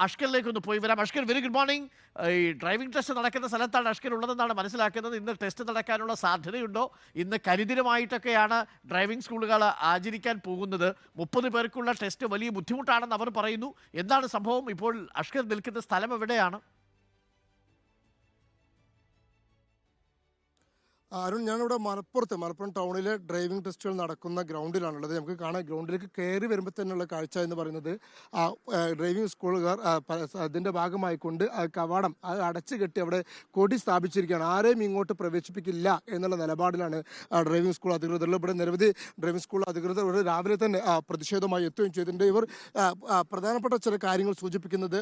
അഷ്കറിലേക്ക് ഒന്ന് പോയി വരാം. Ashkar, very good morning. ഈ ഡ്രൈവിംഗ് ടെസ്റ്റ് നടക്കുന്ന സ്ഥലത്താണ് അഷ്കർ ഉള്ളതെന്നാണ് മനസ്സിലാക്കുന്നത്. ഇന്ന് ടെസ്റ്റ് നടക്കാനുള്ള സാധ്യതയുണ്ടോ? ഇന്ന് കരിദിനമായിട്ടൊക്കെയാണ് ഡ്രൈവിംഗ് സ്കൂളുകൾ ആചരിക്കാൻ പോകുന്നത്. 30 പേർക്കുള്ള ടെസ്റ്റ് വലിയ ബുദ്ധിമുട്ടാണെന്ന് അവർ പറയുന്നു. എന്താണ് സംഭവം? ഇപ്പോൾ അഷ്കർ നിൽക്കുന്ന സ്ഥലം എവിടെയാണ്? അരുൺ, ഞാനിവിടെ മലപ്പുറം ടൗണിലെ ഡ്രൈവിംഗ് ടെസ്റ്റുകൾ നടക്കുന്ന ഗ്രൗണ്ടിലാണുള്ളത്. നമുക്ക് കാണാം, ഗ്രൗണ്ടിലേക്ക് കയറി വരുമ്പോൾ തന്നെയുള്ള കാഴ്ച എന്ന് പറയുന്നത് ഡ്രൈവിംഗ് സ്കൂളുകാർ അതിൻ്റെ ഭാഗമായിക്കൊണ്ട് കവാടം അത് അടച്ചു കെട്ടി അവിടെ കൊടി സ്ഥാപിച്ചിരിക്കുകയാണ്. ആരെയും ഇങ്ങോട്ട് പ്രവേശിപ്പിക്കില്ല എന്നുള്ള നിലപാടിലാണ് ഡ്രൈവിംഗ് സ്കൂൾ അധികൃതർ. ഇവിടെ നിരവധി ഡ്രൈവിംഗ് സ്കൂൾ അധികൃതർ ഇവിടെ രാവിലെ തന്നെ പ്രതിഷേധമായി എത്തുകയും ചെയ്തിട്ടുണ്ട്. ഇവർ പ്രധാനപ്പെട്ട ചില കാര്യങ്ങൾ സൂചിപ്പിക്കുന്നത്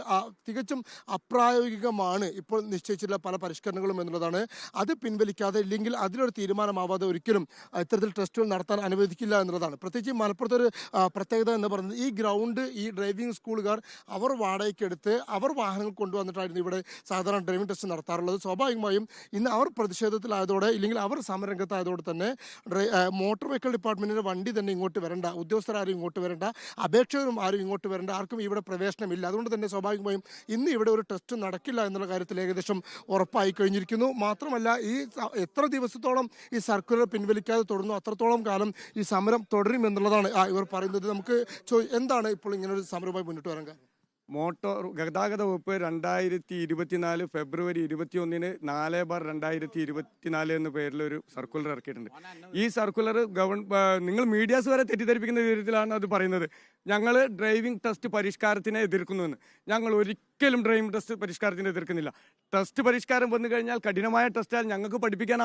തികച്ചും അപ്രായോഗികമാണ് ഇപ്പോൾ നിശ്ചയിച്ചിട്ടുള്ള പല പരിഷ്കരണങ്ങളും എന്നുള്ളതാണ്. അത് പിൻവലിക്കാതെ ഇല്ലെങ്കിൽ അതിലൊരു തീരുമാനമാവാതെ ഒരിക്കലും ഇത്തരത്തിൽ ടെസ്റ്റുകൾ നടത്താൻ അനുവദിക്കില്ല എന്നുള്ളതാണ്. പ്രത്യേകിച്ച് മലപ്പുറത്തൊരു പ്രത്യേകത എന്ന് പറയുന്നത്, ഈ ഗ്രൗണ്ട് ഈ ഡ്രൈവിംഗ് സ്കൂളുകാർ അവർ വാടകയ്ക്കെടുത്ത് അവർ വാഹനങ്ങൾ കൊണ്ടുവന്നിട്ടായിരുന്നു ഇവിടെ സാധാരണ ഡ്രൈവിംഗ് ടെസ്റ്റ് നടത്താറുള്ളത്. സ്വാഭാവികമായും ഇന്ന് അവർ പ്രതിഷേധത്തിലായതോടെ ഇല്ലെങ്കിൽ അവർ സമരരംഗത്തായതോടെ തന്നെ മോട്ടോർ വെഹിക്കിൾ ഡിപ്പാർട്ട്മെൻറ്റിൻ്റെ വണ്ടി തന്നെ ഇങ്ങോട്ട് വരണ്ട, ഉദ്യോഗസ്ഥരാരും ഇങ്ങോട്ട് വരണ്ട, അപേക്ഷകരും ആരും ഇങ്ങോട്ട് വരണ്ട, ആർക്കും ഇവിടെ പ്രവേശനമില്ല. അതുകൊണ്ട് തന്നെ സ്വാഭാവികമായും ഇന്ന് ഇവിടെ ഒരു ടെസ്റ്റ് നടക്കില്ല എന്നുള്ള കാര്യത്തിൽ ഏകദേശം ഉറപ്പായി കഴിഞ്ഞിരിക്കുന്നു. മാത്രമല്ല, ഈ എത്ര ദിവസത്തോളം ഈ സർക്കുലർ പിൻവലിക്കാതെ തുടർന്നു അത്രത്തോളം കാലം ഈ സമരം തുടരുമെന്നുള്ളതാണ് ഇവർ പറയുന്നത്. നമുക്ക് എന്താണ് ഇപ്പോൾ ഇങ്ങനെ ഒരു സമരവുമായി മുന്നോട്ട് വരാൻ കാരണം? മോട്ടോർ ഗതാഗത വകുപ്പ് 2024 ഫെബ്രുവരി 21 4/2024 എന്ന പേരിലൊരു സർക്കുലർ ഇറക്കിയിട്ടുണ്ട്. ഈ സർക്കുലർ നിങ്ങൾ മീഡിയാസ് വരെ തെറ്റിദ്ധരിപ്പിക്കുന്ന വിധത്തിലാണ് അത് പറയുന്നത്. ഞങ്ങൾ ഡ്രൈവിംഗ് ടെസ്റ്റ് പരിഷ്കാരത്തിനെ എതിർക്കുന്നുവെന്ന്. ഞങ്ങൾ ഒരിക്കലും ഡ്രൈവിംഗ് ടെസ്റ്റ് പരിഷ്കാരത്തിനെ എതിർക്കുന്നില്ല. ടെസ്റ്റ് പരിഷ്കാരം വന്നു കഴിഞ്ഞാൽ കഠിനമായ ടെസ്റ്റാൽ ഞങ്ങൾക്ക് പഠിപ്പിക്കാൻ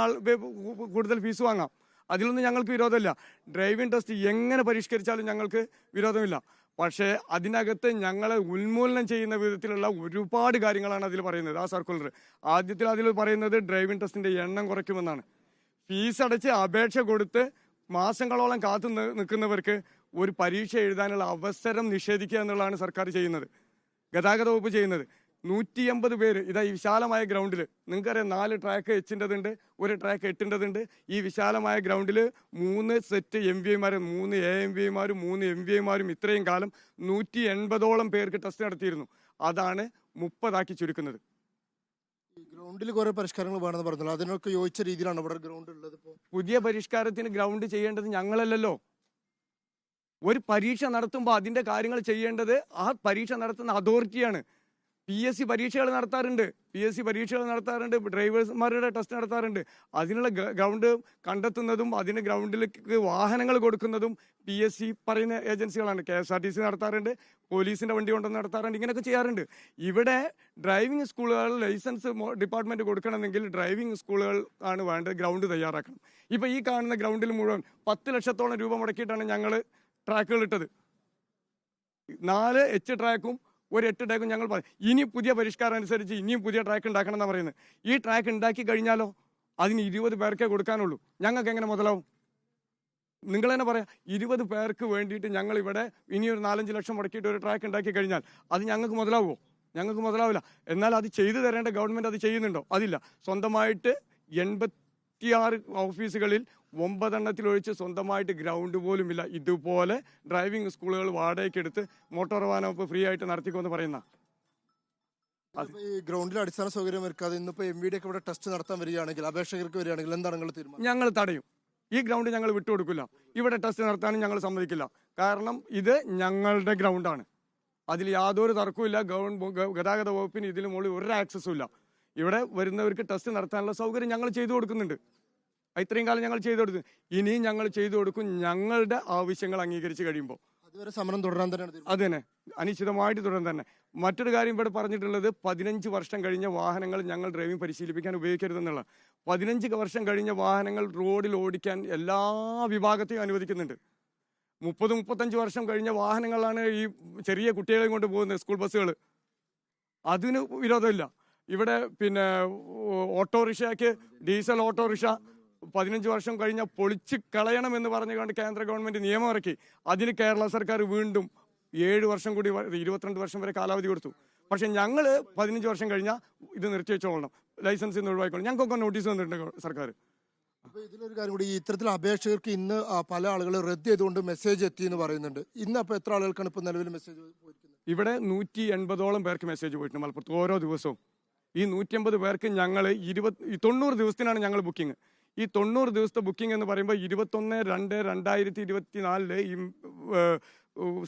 കൂടുതൽ ഫീസ് വാങ്ങാം. അതിലൊന്നും ഞങ്ങൾക്ക് വിരോധമില്ല. ഡ്രൈവിംഗ് ടെസ്റ്റ് എങ്ങനെ പരിഷ്കരിച്ചാലും ഞങ്ങൾക്ക് വിരോധമില്ല. പക്ഷേ അതിനകത്ത് ഞങ്ങളെ ഉന്മൂലനം ചെയ്യുന്ന വിധത്തിലുള്ള ഒരുപാട് കാര്യങ്ങളാണ് അതിൽ പറയുന്നത്. ആ സർക്കുലർ ആദ്യത്തിൽ അതിൽ പറയുന്നത് ഡ്രൈവിംഗ് ടെസ്റ്റിന്റെ എണ്ണം കുറയ്ക്കുമെന്നാണ്. ഫീസ് അടച്ച് അപേക്ഷ കൊടുത്ത് മാസങ്ങളോളം കാത്തു നിൽക്കുന്നവർക്ക് ഒരു പരീക്ഷ എഴുതാനുള്ള അവസരം നിഷേധിക്കുക എന്നുള്ളതാണ് സർക്കാർ ചെയ്യുന്നത്, ഗതാഗത വകുപ്പ് ചെയ്യുന്നത്. 180 പേര് ഇതാ ഈ വിശാലമായ ഗ്രൗണ്ടിൽ, നിങ്ങൾക്കറിയാം 4 ട്രാക്ക് എച്ചിൻ്റെതുണ്ട്, 1 ട്രാക്ക് 8-ൻ്റെതുണ്ട്. ഈ വിശാലമായ ഗ്രൗണ്ടിൽ 3 സെറ്റ് MVIമാരും 3 AMVIമാരും 3 MVIമാരും ഇത്രയും കാലം 180ഓളം പേർക്ക് ടെസ്റ്റ് നടത്തിയിരുന്നു. അതാണ് 30 ചുരുക്കുന്നത്. ഗ്രൗണ്ടിൽ കുറെ പരിഷ്കാരങ്ങൾ വേണമെന്ന് പറഞ്ഞല്ലോ, അതിനൊക്കെ യോജിച്ച രീതിയിലാണ് ഇവിടെ ഗ്രൗണ്ട് ഉള്ളത്. പുതിയ പരിഷ്കാരത്തിന് ഗ്രൗണ്ട് ചെയ്യേണ്ടത് ഞങ്ങളല്ലല്ലോ. ഒരു പരീക്ഷ നടത്തുമ്പോൾ അതിൻ്റെ കാര്യങ്ങൾ ചെയ്യേണ്ടത് ആ പരീക്ഷ നടത്തുന്ന അതോറിറ്റിയാണ്. PSC പരീക്ഷകൾ നടത്താറുണ്ട്, ഡ്രൈവേഴ്സ്മാരുടെ ടെസ്റ്റ് നടത്താറുണ്ട്. അതിനുള്ള ഗ്രൗണ്ട് കണ്ടെത്തുന്നതും അതിന് ഗ്രൗണ്ടിലേക്ക് വാഹനങ്ങൾ കൊടുക്കുന്നതും PSC പറയുന്ന ഏജൻസികളാണ്. KSRTC നടത്താറുണ്ട്, പോലീസിൻ്റെ വണ്ടി കൊണ്ടുവന്ന് നടത്താറുണ്ട്, ഇങ്ങനെയൊക്കെ ചെയ്യാറുണ്ട്. ഇവിടെ ഡ്രൈവിംഗ് സ്കൂളുകൾ ലൈസൻസ് ഡിപ്പാർട്ട്മെൻറ്റ് കൊടുക്കണമെങ്കിൽ ഡ്രൈവിംഗ് സ്കൂളുകൾ ആണ് വേണ്ടത്, ഗ്രൗണ്ട് തയ്യാറാക്കണം. ഇപ്പോൾ ഈ കാണുന്ന ഗ്രൗണ്ടിൽ മുഴുവൻ 10 ലക്ഷത്തോളം രൂപ മുടക്കിയിട്ടാണ് ഞങ്ങൾ ട്രാക്കുകൾ ഇട്ടത്. 4 H ട്രാക്കും 1 8 ട്രാക്കും ഞങ്ങൾ പറയും. ഇനി പുതിയ പരിഷ്കാരം അനുസരിച്ച് ഇനിയും പുതിയ ട്രാക്ക് ഉണ്ടാക്കണം എന്നാണ് പറയുന്നത്. ഈ ട്രാക്ക് ഉണ്ടാക്കി കഴിഞ്ഞാലോ അതിന് 20 പേർക്കേ കൊടുക്കാനുള്ളൂ. ഞങ്ങൾക്ക് എങ്ങനെ മുതലാവും? നിങ്ങൾ തന്നെ പറയാം, 20 പേർക്ക് വേണ്ടിയിട്ട് ഞങ്ങൾ ഇവിടെ ഇനി ഒരു 4-5 ലക്ഷം മുടക്കിയിട്ട് ഒരു ട്രാക്ക് ഉണ്ടാക്കി കഴിഞ്ഞാൽ അത് ഞങ്ങൾക്ക് മുതലാവുമോ? ഞങ്ങൾക്ക് മുതലാവില്ല. എന്നാൽ അത് ചെയ്തു തരേണ്ട ഗവൺമെൻറ് അത് ചെയ്യുന്നുണ്ടോ? അതില്ല. സ്വന്തമായിട്ട് 86 ഓഫീസുകളിൽ 9 ഒഴിച്ച് സ്വന്തമായിട്ട് ഗ്രൗണ്ട് പോലും ഇല്ല. ഇതുപോലെ ഡ്രൈവിംഗ് സ്കൂളുകൾ വാടകയ്ക്കെടുത്ത് മോട്ടോർ വാഹന വകുപ്പ് ഫ്രീ ആയിട്ട് നടത്തിക്കുമെന്ന് പറയുന്ന ഈ ഗ്രൗണ്ടിൽ അടിസ്ഥാന സൗകര്യം ഒരുക്കാതെ ഇന്നിപ്പോൾ MVD ഒക്കെ ഇവിടെ ടെസ്റ്റ് നടത്താൻ വരികയാണെങ്കിൽ, അപേക്ഷകർക്ക് വരികയാണെങ്കിൽ എന്താണ് നിങ്ങൾ തീരുമാനം? ഞങ്ങൾ തടയും. ഈ ഗ്രൗണ്ട് ഞങ്ങൾ വിട്ടുകൊടുക്കില്ല. ഇവിടെ ടെസ്റ്റ് നടത്താനും ഞങ്ങൾ സമ്മതിക്കില്ല. കാരണം ഇത് ഞങ്ങളുടെ ഗ്രൗണ്ടാണ്. അതിൽ യാതൊരു തർക്കവും ഇല്ല. ഗതാഗത വകുപ്പിന് ഇതിന് മുകളിൽ ഒരു ആക്സസും ഇല്ല. ഇവിടെ വരുന്നവർക്ക് ടെസ്റ്റ് നടത്താനുള്ള സൗകര്യം ഞങ്ങൾ ചെയ്തു കൊടുക്കുന്നുണ്ട്. ഇത്രയും കാലം ഞങ്ങൾ ചെയ്തു കൊടുത്തു, ഇനിയും ഞങ്ങൾ ചെയ്തു കൊടുക്കും ഞങ്ങളുടെ ആവശ്യങ്ങൾ അംഗീകരിച്ച് കഴിയുമ്പോൾ. അതുവരെ സമരം തുടരാൻ തന്നെയാണ്. അത് തന്നെ, അനിശ്ചിതമായിട്ട് തുടരാൻ തന്നെ. മറ്റൊരു കാര്യം ഇവിടെ പറഞ്ഞിട്ടുള്ളത് 15 വർഷം കഴിഞ്ഞ വാഹനങ്ങൾ ഞങ്ങൾ ഡ്രൈവിംഗ് പരിശീലിപ്പിക്കാൻ ഉപയോഗിക്കരുതെന്നുള്ള. 15 വർഷം കഴിഞ്ഞ വാഹനങ്ങൾ റോഡിൽ ഓടിക്കാൻ എല്ലാ വിഭാഗത്തെയും അനുവദിക്കുന്നുണ്ട്. 30-35 വർഷം കഴിഞ്ഞ വാഹനങ്ങളാണ് ഈ ചെറിയ കുട്ടികളെയും കൊണ്ട് പോകുന്നത്, സ്കൂൾ ബസ്സുകൾ. അതിന് വിരോധമില്ല. ഇവിടെ പിന്നെ ഓട്ടോറിക്ഷയ്ക്ക് ഡീസൽ ഓട്ടോറിക്ഷ 15 വർഷം കഴിഞ്ഞാൽ പൊളിച്ച് കളയണമെന്ന് പറഞ്ഞുകൊണ്ട് കേന്ദ്ര ഗവൺമെന്റ് നിയമം ഇറക്കി. അതിന് കേരള സർക്കാർ വീണ്ടും 7 വർഷം കൂടി 22 വർഷം വരെ കാലാവധി കൊടുത്തു. പക്ഷെ ഞങ്ങൾ 15 വർഷം കഴിഞ്ഞാൽ ഇത് നിർത്തിവെച്ചോളണം, ലൈസൻസിൽ നിന്ന് ഒഴിവാക്കണം. ഞങ്ങൾക്കൊക്കെ നോട്ടീസ് വന്നിട്ടുണ്ട് സർക്കാർ. അപ്പോൾ ഇതിലൊരു കാര്യം കൂടി, ഇത്തരത്തിൽ അപേക്ഷകർക്ക് ഇന്ന് പല ആളുകൾ റദ്ദ് ചെയ്തുകൊണ്ട് മെസ്സേജ് എത്തി എന്ന് പറയുന്നുണ്ട്. ഇന്ന് അപ്പോൾ എത്ര ആളുകൾക്കാണ് ഇപ്പോൾ നിലവിൽ മെസ്സേജ് പോയിരിക്കുന്നത്? ഇവിടെ 180ഓളം പേർക്ക് മെസ്സേജ് പോയിട്ടുണ്ട് മലപ്പുറത്ത് ഓരോ ദിവസവും. ഈ 180 പേർക്ക് ഞങ്ങൾ 90 ദിവസത്തിനാണ് ഞങ്ങൾ ബുക്കിംഗ്. ഈ 90 ദിവസത്തെ ബുക്കിംഗ് എന്ന് പറയുമ്പോൾ 21/2/2024 ഈ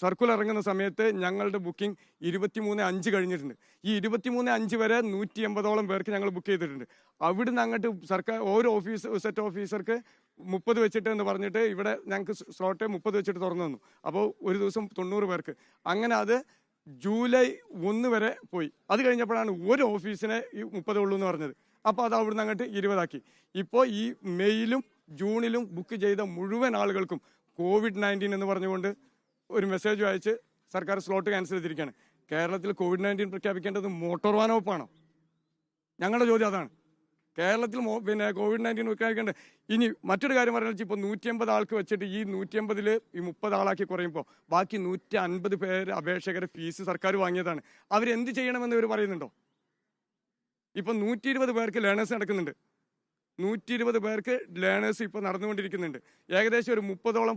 സർക്കുലർ ഇറങ്ങുന്ന സമയത്ത് ഞങ്ങളുടെ ബുക്കിംഗ് 23/5 കഴിഞ്ഞിട്ടുണ്ട്. ഈ 23/5 വരെ 180ഓളം പേർക്ക് ഞങ്ങൾ ബുക്ക് ചെയ്തിട്ടുണ്ട്. അവിടുന്ന് അങ്ങോട്ട് സർക്കാർ ഓരോ സെറ്റ് ഓഫീസർക്ക് 30 വെച്ചിട്ട് എന്ന് പറഞ്ഞിട്ട് ഇവിടെ ഞങ്ങൾക്ക് സ്ലോട്ട് 30 വെച്ചിട്ട് തുറന്നു തന്നു. അപ്പോൾ ഒരു ദിവസം 90 പേർക്ക്. അങ്ങനെ അത് ജൂലൈ 1 വരെ പോയി. അത് കഴിഞ്ഞപ്പോഴാണ് ഒരു ഓഫീസിനെ ഈ 30 ഉള്ളൂ എന്ന് പറഞ്ഞത്. അപ്പോൾ അത് അവിടുന്ന് അങ്ങോട്ട് 20 ആക്കി. ഇപ്പോൾ ഈ മെയിലും ജൂണിലും ബുക്ക് ചെയ്ത മുഴുവൻ ആളുകൾക്കും COVID-19 എന്ന് പറഞ്ഞുകൊണ്ട് ഒരു മെസ്സേജ് അയച്ച് സർക്കാർ സ്ലോട്ട് ക്യാൻസൽ ചെയ്തിരിക്കുകയാണ്. കേരളത്തിൽ COVID-19 പ്രഖ്യാപിക്കേണ്ടത് മോട്ടോർ വാഹന വകുപ്പാണോ? ഞങ്ങളുടെ ചോദ്യം അതാണ്. കേരളത്തിൽ COVID-19 പ്രഖ്യാപിക്കേണ്ടത്. ഇനി മറ്റൊരു കാര്യം പറഞ്ഞാൽ ഇപ്പോൾ 180 ആൾക്ക് വെച്ചിട്ട് ഈ 180ൽ ഈ 30 ആളാക്കി കുറയുമ്പോൾ ബാക്കി 150 പേര് അപേക്ഷകരെ ഫീസ് സർക്കാർ വാങ്ങിയതാണ്. അവരെന്ത് ചെയ്യണമെന്ന് ഇവർ പറയുന്നുണ്ടോ? ഇപ്പം 120 പേർക്ക് ലേണേഴ്സ് നടക്കുന്നുണ്ട്. 120 പേർക്ക് ലേണേഴ്സ് ഇപ്പോൾ നടന്നുകൊണ്ടിരിക്കുന്നുണ്ട്. ഏകദേശം ഒരു 30ഓളം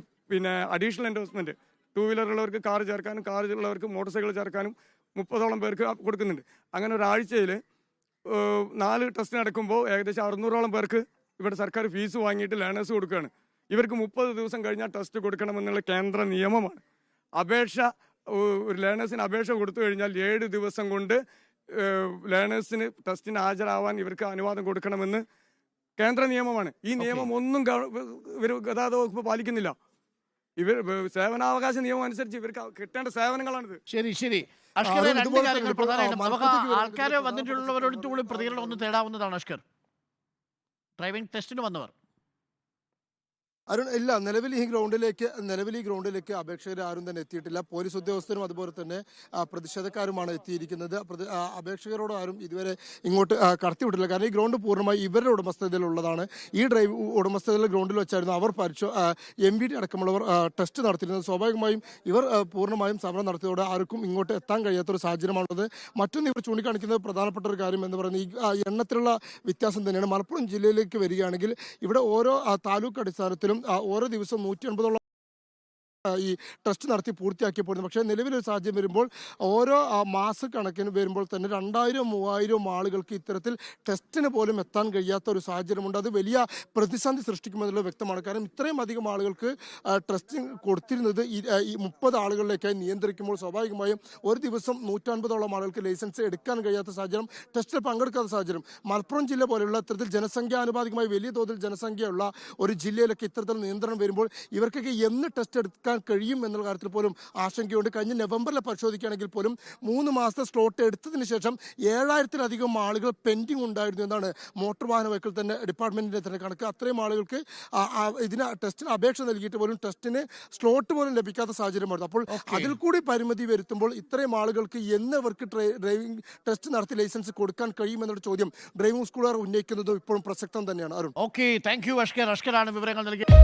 അഡീഷണൽ എൻഡോഴ്സ്മെന്റ് 2 വീലർ ഉള്ളവർക്ക് കാർ ചേർക്കാനും കാർ ഉള്ളവർക്ക് മോട്ടോർ സൈക്കിൾ ചേർക്കാനും 30ഓളം പേർക്ക് കൊടുക്കുന്നുണ്ട്. അങ്ങനെ ഒരാഴ്ചയിൽ 4 ടെസ്റ്റ് നടക്കുമ്പോൾ ഏകദേശം 600ഓളം പേർക്ക് ഇവിടെ സർക്കാർ ഫീസ് വാങ്ങിയിട്ട് ലേണേഴ്സ് കൊടുക്കുകയാണ്. ഇവർക്ക് 30 ദിവസം കഴിഞ്ഞാൽ ടെസ്റ്റ് കൊടുക്കണമെന്നുള്ള കേന്ദ്ര നിയമമാണ്. ഒരു ലേണേഴ്സിന് അപേക്ഷ കൊടുത്തു കഴിഞ്ഞാൽ 7 ദിവസം കൊണ്ട് ലേണേഴ്സിന് ടെസ്റ്റിന് ഹാജരാവാൻ ഇവർക്ക് അനുവാദം കൊടുക്കണമെന്ന് കേന്ദ്ര നിയമമാണ്. ഈ നിയമം ഒന്നും ഇവർ ഗതാഗത വകുപ്പ് പാലിക്കുന്നില്ല. ഇവർ സേവനാവകാശ നിയമം അനുസരിച്ച് ഇവർക്ക് കിട്ടേണ്ട സേവനങ്ങളാണിത്. ശരി ശരി അഷ്കറെ, രണ്ട് കാര്യങ്ങൾ പ്രധാനമായിട്ടും നമുക്ക് ആൾക്കാരെ വന്നിട്ടുള്ളവരോട് കൂടി പ്രതികരണം ഒന്ന് തേടാവുന്നതാണ്. അഷ്കർ, ഡ്രൈവിംഗ് ടെസ്റ്റിന് വന്നവർ അരുൺ, ഇല്ല, നിലവിൽ ഈ ഗ്രൗണ്ടിലേക്ക് അപേക്ഷകർ ആരും തന്നെ എത്തിയിട്ടില്ല. പോലീസ് ഉദ്യോഗസ്ഥരും അതുപോലെ തന്നെ പ്രതിഷേധക്കാരുമാണ് എത്തിയിരിക്കുന്നത്. അപേക്ഷകരോട് ആരും ഇതുവരെ ഇങ്ങോട്ട് കടത്തിവിട്ടില്ല. കാരണം ഈ ഗ്രൗണ്ട് പൂർണ്ണമായി ഇവരുടെ ഉടമസ്ഥതയിലുള്ളതാണ്. ഈ ഉടമസ്ഥതയിലുള്ള ഗ്രൗണ്ടിൽ വെച്ചായിരുന്നു അവർ MVD അടക്കമുള്ളവർ ടെസ്റ്റ് നടത്തിയിരുന്നത്. സ്വാഭാവികമായും ഇവർ പൂർണ്ണമായും സമരം നടത്തിയതോടെ ആർക്കും ഇങ്ങോട്ട് എത്താൻ കഴിയാത്തൊരു സാഹചര്യമാണുള്ളത്. മറ്റൊന്ന് ഇവർ ചൂണ്ടിക്കാണിക്കുന്നത് പ്രധാനപ്പെട്ട ഒരു കാര്യം എന്ന് പറയുന്നത് ഈ എണ്ണത്തിലുള്ള വ്യത്യാസം തന്നെയാണ്. മലപ്പുറം ജില്ലയിലേക്ക് വരികയാണെങ്കിൽ ഇവിടെ ഓരോ താലൂക്ക് അടിസ്ഥാനത്തിലും ഓരോ ദിവസം 180ഓളം ഈ ടെസ്റ്റ് നടത്തി പൂർത്തിയാക്കിയപ്പോൾ, പക്ഷേ നിലവിലൊരു സാഹചര്യം വരുമ്പോൾ ഓരോ മാസക്കണക്കിന് വരുമ്പോൾ തന്നെ 2000-3000 ആളുകൾക്ക് ഇത്തരത്തിൽ ടെസ്റ്റിന് പോലും എത്താൻ കഴിയാത്ത ഒരു സാഹചര്യമുണ്ട്. അത് വലിയ പ്രതിസന്ധി സൃഷ്ടിക്കുമെന്നുള്ളത് വ്യക്തമാണ്. കാരണം ഇത്രയും അധികം ആളുകൾക്ക് ടെസ്റ്റിംഗ് കൊടുത്തിരുന്നത് ഈ 30 ആളുകളിലേക്കായി നിയന്ത്രിക്കുമ്പോൾ സ്വാഭാവികമായും ഒരു ദിവസം 150ഓളം ആളുകൾക്ക് ലൈസൻസ് എടുക്കാൻ കഴിയാത്ത സാഹചര്യം, ടെസ്റ്റിൽ പങ്കെടുക്കാത്ത സാഹചര്യം. മലപ്പുറം ജില്ല പോലെയുള്ള ഇത്തരത്തിൽ ജനസംഖ്യാനുപാതികമായി വലിയ തോതിൽ ജനസംഖ്യയുള്ള ഒരു ജില്ലയിലൊക്കെ ഇത്തരത്തിൽ നിയന്ത്രണം വരുമ്പോൾ ഇവർക്കൊക്കെ എന്ന് ടെസ്റ്റ് എടുക്കാൻ കഴിയും എന്നുള്ള കാര്യത്തിൽ പോലും ആശങ്കയുണ്ട്. കഴിഞ്ഞ നവംബറിൽ പരിശോധിക്കുകയാണെങ്കിൽ പോലും 3 മാസത്തെ സ്ലോട്ട് എടുത്തതിന് ശേഷം 7000-ലധികം ആളുകൾ പെൻഡിങ് ഉണ്ടായിരുന്നു എന്നാണ് മോട്ടോർ വാഹന വകുപ്പിൽ തന്നെ ഡിപ്പാർട്ട്മെന്റിന്റെ തന്നെ കണക്ക്. അത്രയും ആളുകൾക്ക് ടെസ്റ്റിന് അപേക്ഷ നൽകിയിട്ട് പോലും ടെസ്റ്റിന് സ്ലോട്ട് പോലും ലഭിക്കാത്ത സാഹചര്യമായിരുന്നു. അപ്പോൾ അതിൽ കൂടി പരിമിതി വരുത്തുമ്പോൾ ഇത്രയും ആളുകൾക്ക് എന്ന് അവർക്ക് ഡ്രൈവിംഗ് ടെസ്റ്റ് നടത്തി ലൈസൻസ് കൊടുക്കാൻ കഴിയുമെന്നൊരു ചോദ്യം ഡ്രൈവിംഗ് സ്കൂളുകാർ ഉന്നയിക്കുന്നതും ഇപ്പോഴും പ്രസക്തം തന്നെയാണ്. Arun, okay, thank you Ashkar. അഷ്കറാണ് വിവരങ്ങൾ നൽകിയത്.